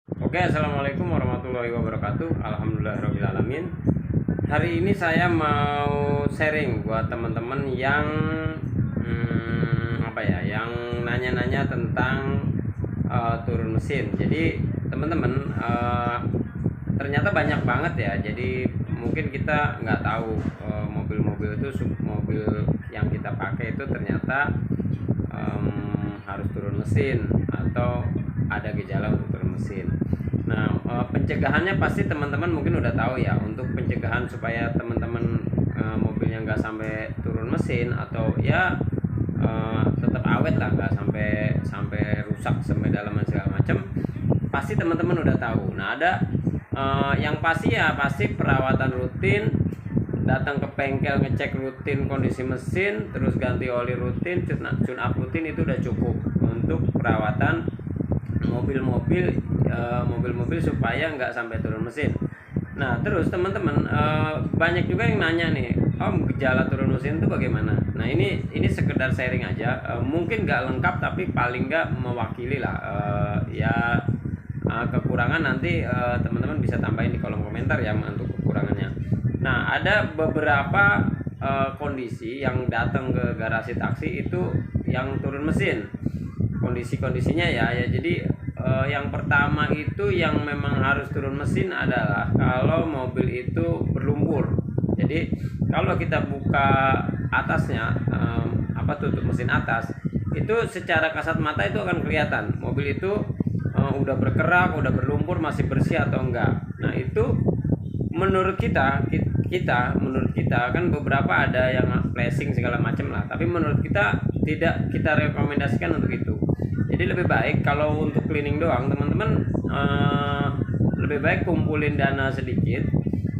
Oke, assalamualaikum warahmatullahi wabarakatuh. Alhamdulillahirabbil alamin. Hari ini saya mau sharing buat teman-teman yang yang nanya-nanya tentang turun mesin. Jadi teman-teman, ternyata banyak banget ya. Jadi mungkin kita nggak tahu mobil-mobil itu mobil yang kita pakai itu ternyata harus turun mesin atau ada gejala untuk turun mesin. Nah, pencegahannya pasti teman-teman mungkin udah tahu ya. Untuk pencegahan supaya teman-teman mobilnya nggak sampai turun mesin atau ya tetap awet lah, nggak sampai sampai rusak sampai dalaman segala macam. Pasti teman-teman udah tahu. Nah, ada yang pasti ya pasti perawatan rutin, datang ke bengkel ngecek rutin kondisi mesin, terus ganti oli rutin, tune up rutin, itu udah cukup untuk perawatan mobil-mobil supaya nggak sampai turun mesin. Nah, terus teman-teman, banyak juga yang nanya nih, Om, gejala turun mesin itu bagaimana? Nah, ini sekedar sharing aja, mungkin nggak lengkap tapi paling nggak mewakili lah. Kekurangan nanti teman-teman bisa tambahin di kolom komentar ya untuk kekurangannya. Nah, ada beberapa kondisi yang datang ke garasi taksi itu yang turun mesin. Kondisi-kondisinya ya jadi yang pertama itu yang memang harus turun mesin adalah kalau mobil itu berlumpur. Jadi kalau kita buka atasnya, tutup mesin atas, itu secara kasat mata itu akan kelihatan mobil itu udah berkerak, udah berlumpur, masih bersih atau enggak. Nah, itu menurut kita kan beberapa ada yang flashing segala macam lah, tapi menurut kita tidak kita rekomendasikan untuk itu. Jadi lebih baik kalau untuk cleaning doang teman-teman, lebih baik kumpulin dana sedikit.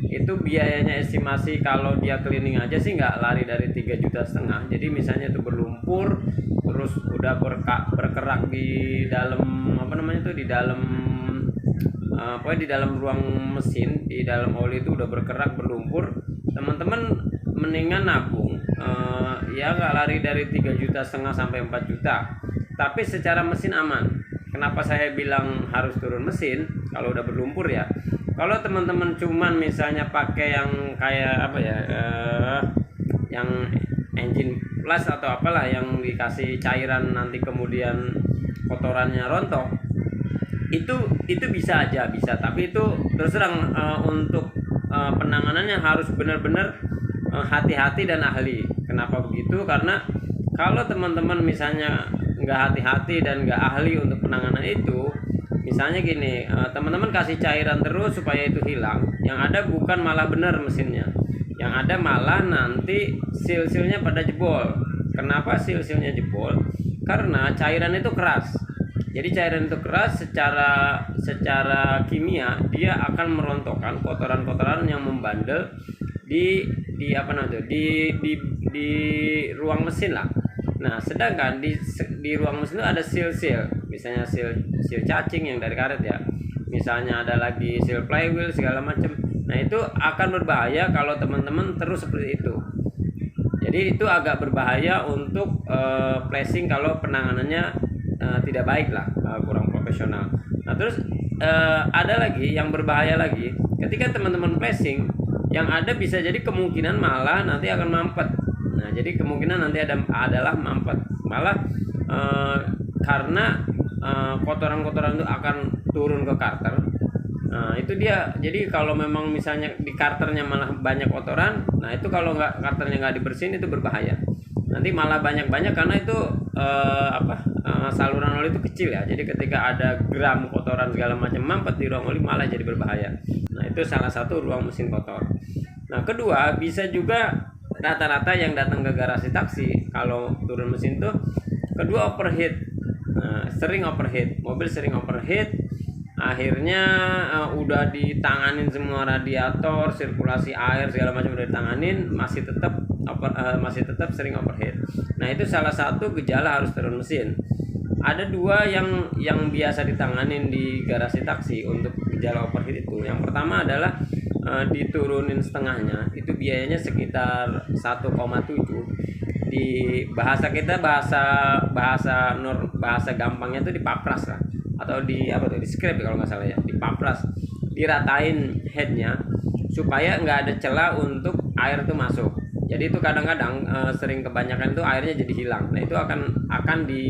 Itu biayanya estimasi kalau dia cleaning aja sih nggak lari dari 3,5 juta. Jadi misalnya itu berlumpur, terus udah berkerak di dalam di dalam di dalam ruang mesin, di dalam oli itu udah berkerak berlumpur, teman-teman mendingan nabung, ya nggak lari dari 3,5 juta sampai 4 juta, tapi secara mesin aman. Kenapa saya bilang harus turun mesin kalau udah berlumpur ya? Kalau teman-teman cuman misalnya pakai yang kayak yang engine plus atau apalah yang dikasih cairan nanti kemudian kotorannya rontok, itu bisa aja bisa, tapi itu terus terang untuk penanganannya harus benar-benar hati-hati dan ahli. Kenapa begitu? Karena kalau teman-teman misalnya nggak hati-hati dan nggak ahli untuk penanganan itu, misalnya gini, teman-teman kasih cairan terus supaya itu hilang, yang ada bukan malah benar mesinnya, yang ada malah nanti seal-sealnya pada jebol. Kenapa seal-sealnya jebol? Karena cairan itu keras. Jadi cairan itu keras, secara kimia dia akan merontokkan kotoran-kotoran yang membandel di ruang mesin lah. Nah, sedangkan di ruang mesin itu ada seal, misalnya seal cacing yang dari karet ya. Misalnya ada lagi seal flywheel segala macam. Nah, itu akan berbahaya kalau teman-teman terus seperti itu. Jadi itu agak berbahaya untuk flashing kalau penanganannya tidak baik lah, kurang profesional. Nah, terus ada lagi yang berbahaya lagi, ketika teman-teman flashing, yang ada bisa jadi kemungkinan malah nanti akan mampet. Nah, jadi kemungkinan nanti adalah mampet, malah karena kotoran-kotoran itu akan turun ke karter. Nah, itu dia. Jadi kalau memang misalnya di karternya malah banyak kotoran, nah itu kalau karternya nggak dibersihin itu berbahaya. Nanti malah banyak-banyak karena itu saluran oli itu kecil ya. Jadi ketika ada gram kotoran segala macam mampet di ruang oli malah jadi berbahaya. Nah, itu salah satu ruang mesin kotor. Nah, kedua, bisa juga rata-rata yang datang ke garasi taksi kalau turun mesin tuh kedua overheat. Nah, sering overheat, mobil sering overheat. Akhirnya udah ditanganin semua radiator, sirkulasi air segala macam udah ditanganin, masih tetap sering overheat. Nah, itu salah satu gejala harus turun mesin. Ada dua yang biasa ditanganin di garasi taksi untuk gejala overheat itu. Yang pertama adalah diturunin setengahnya, itu biayanya sekitar 1,7. Di bahasa kita, bahasa gampangnya itu dipapras lah. atau di apa tuh, di scrape kalau nggak salah ya, dipapras, diratain headnya supaya nggak ada celah untuk air tuh masuk. Jadi itu kadang-kadang sering kebanyakan itu airnya jadi hilang. Nah itu akan di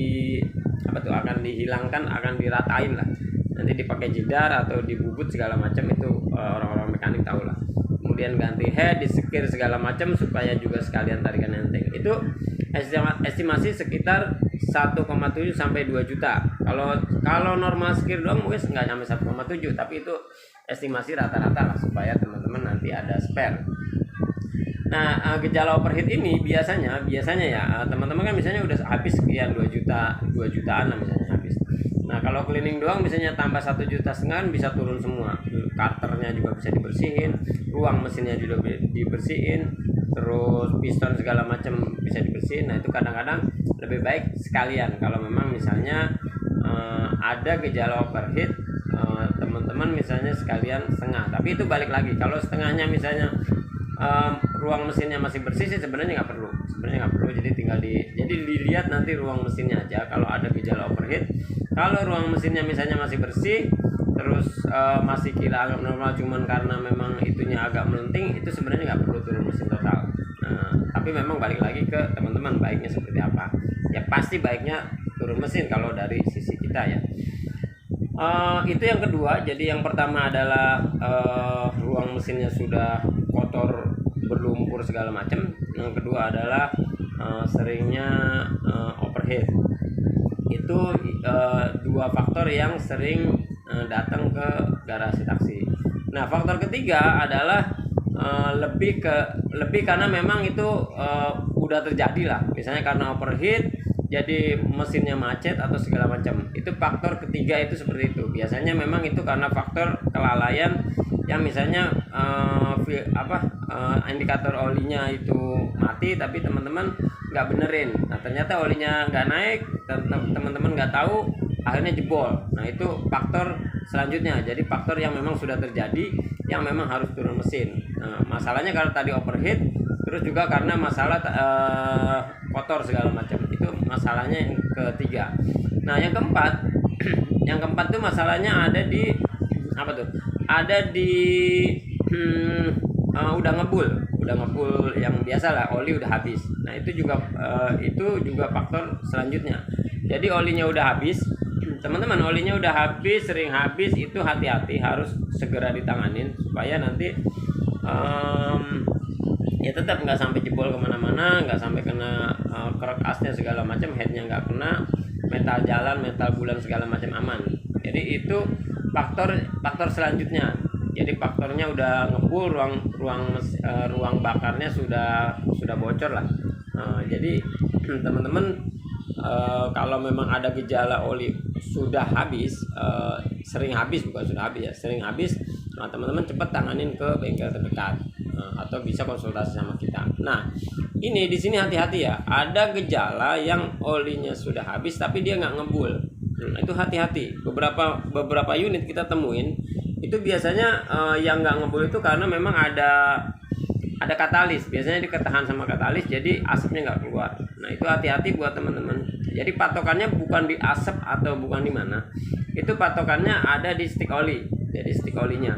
apa tuh, akan dihilangkan, akan diratain lah, nanti dipakai jidar atau dibubut segala macam, itu orang-orang mekanik tahu lah. Kemudian ganti head, disekir segala macam supaya juga sekalian tarikan enteng. Itu estimasi sekitar 1,7 sampai 2 juta. Kalau normal sekir doang mungkin nggak sampai 1,7, tapi itu estimasi rata-rata lah supaya teman-teman nanti ada spare. Nah, gejala overheat ini biasanya ya teman-teman kan misalnya udah habis sekian 2 jutaan lah misalnya habis. Nah, kalau cleaning doang misalnya tambah 1,5 juta bisa turun semua. Karternya juga bisa dibersihin, ruang mesinnya juga dibersihin, terus piston segala macam bisa dibersihin. Nah, itu kadang-kadang lebih baik sekalian kalau memang misalnya ada gejala overheat, teman-teman misalnya sekalian setengah. Tapi itu balik lagi, kalau setengahnya misalnya ruang mesinnya masih bersih sih sebenarnya nggak perlu, jadi tinggal jadi dilihat nanti ruang mesinnya aja kalau ada gejala overheat. Kalau ruang mesinnya misalnya masih bersih, terus masih kira agak normal, cuman karena memang itunya agak melenting, itu sebenarnya nggak perlu turun mesin total. Tapi memang balik lagi ke teman-teman baiknya seperti apa ya, pasti baiknya turun mesin kalau dari sisi kita ya. Itu yang kedua. Jadi yang pertama adalah ruang mesinnya sudah kotor, berlumpur segala macam. Yang kedua adalah seringnya overheat. Itu dua faktor yang sering datang ke garasi taksi. Nah, faktor ketiga adalah lebih karena memang itu udah terjadi lah, misalnya karena overheat jadi mesinnya macet atau segala macam. Itu faktor ketiga, itu seperti itu. Biasanya memang itu karena faktor kelalaian, yang misalnya indikator olinya itu mati tapi teman-teman nggak benerin. Nah, ternyata olinya nggak naik, teman-teman nggak tahu, akhirnya jebol. Nah, itu faktor selanjutnya. Jadi faktor yang memang sudah terjadi, yang memang harus turun mesin. Nah, masalahnya karena tadi overheat, terus juga karena masalah kotor segala macam. Itu masalahnya yang ketiga. Nah, yang keempat tuh masalahnya ada di apa tuh? Ada di udah ngebul yang biasa lah, oli udah habis. Nah, itu juga faktor selanjutnya. Jadi olinya udah habis, teman-teman, olinya udah habis, sering habis, itu hati-hati, harus segera ditanganin supaya nanti ya tetap nggak sampai jebol kemana-mana, nggak sampai kena kerek asnya segala macam, headnya nggak kena, metal jalan, metal bulan segala macam aman. Jadi itu faktor selanjutnya. Jadi faktornya udah ngebul, ruang bakarnya sudah bocor lah. Jadi teman-teman, kalau memang ada gejala oli sudah habis, sering habis, nah teman-teman cepat tanganin ke bengkel terdekat, atau bisa konsultasi sama kita. Nah, ini di sini hati-hati ya, ada gejala yang olinya sudah habis tapi dia nggak ngebul. Nah, itu hati-hati. Beberapa unit kita temuin itu biasanya yang nggak ngebul itu karena memang ada katalis, biasanya diketahan sama katalis, jadi asapnya nggak keluar. Nah, itu hati-hati buat teman-teman. Jadi patokannya bukan di asap atau bukan di mana, itu patokannya ada di stick oli. Jadi stick olinya,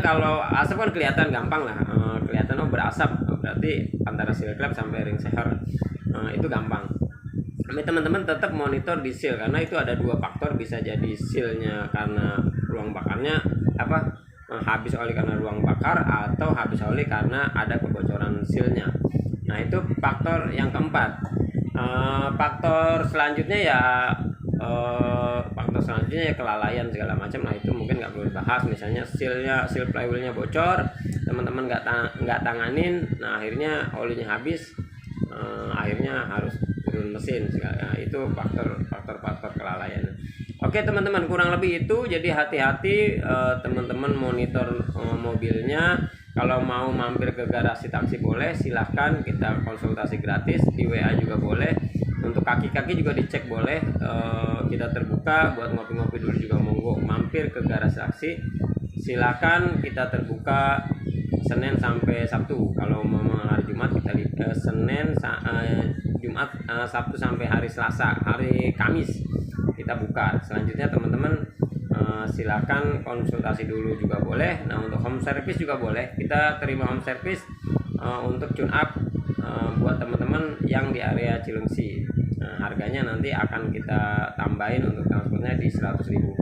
kalau asap kan kelihatan gampang lah, kelihatan berasap, berarti antara seal clamp sampai ring seher, itu gampang. Tapi teman-teman tetap monitor di seal, karena itu ada dua faktor, bisa jadi sealnya karena ruang bakarnya habis oli karena ruang bakar, atau habis oli karena ada kebocoran sealnya. Nah, itu faktor yang keempat. Faktor selanjutnya ya kelalaian segala macam. Nah, itu mungkin nggak perlu dibahas. Misalnya seal flywheelnya bocor, teman-teman nggak tanganin, nah akhirnya olinya habis, akhirnya harus turun mesin. Nah, itu faktor kelalaian. Oke teman-teman, kurang lebih itu. Jadi hati-hati, teman-teman monitor mobilnya. Kalau mau mampir ke garasi taksi boleh, silahkan, kita konsultasi gratis, di WA juga boleh. Untuk kaki-kaki juga dicek boleh, kita terbuka buat ngopi-ngopi dulu juga, monggo mampir ke garasi taksi, silahkan. Kita terbuka Senin sampai Sabtu. Kalau mau hari Jumat kita Senin, Jumat, Sabtu sampai hari Selasa, hari Kamis kita kita buka. Selanjutnya teman-teman silakan konsultasi dulu juga boleh. Nah, untuk home service juga boleh, kita terima home service untuk tune up buat teman-teman yang di area Cilengsi. Nah, harganya nanti akan kita tambahin untuk transportnya di 100.000.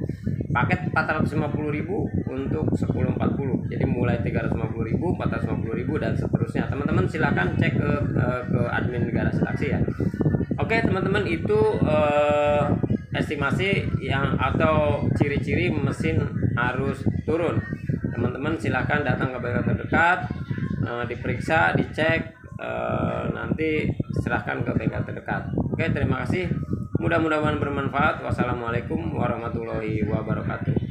Paket 450.000 untuk 1040. Jadi mulai 350.000, 450.000 dan seterusnya. Teman-teman silakan cek ke admin Garasi Taksi ya. Oke teman-teman, itu estimasi yang atau ciri-ciri mesin harus turun. Teman-teman silakan datang ke bengkel terdekat, diperiksa, dicek, nanti serahkan ke bengkel terdekat. Oke, terima kasih. Mudah-mudahan bermanfaat. Wassalamualaikum warahmatullahi wabarakatuh.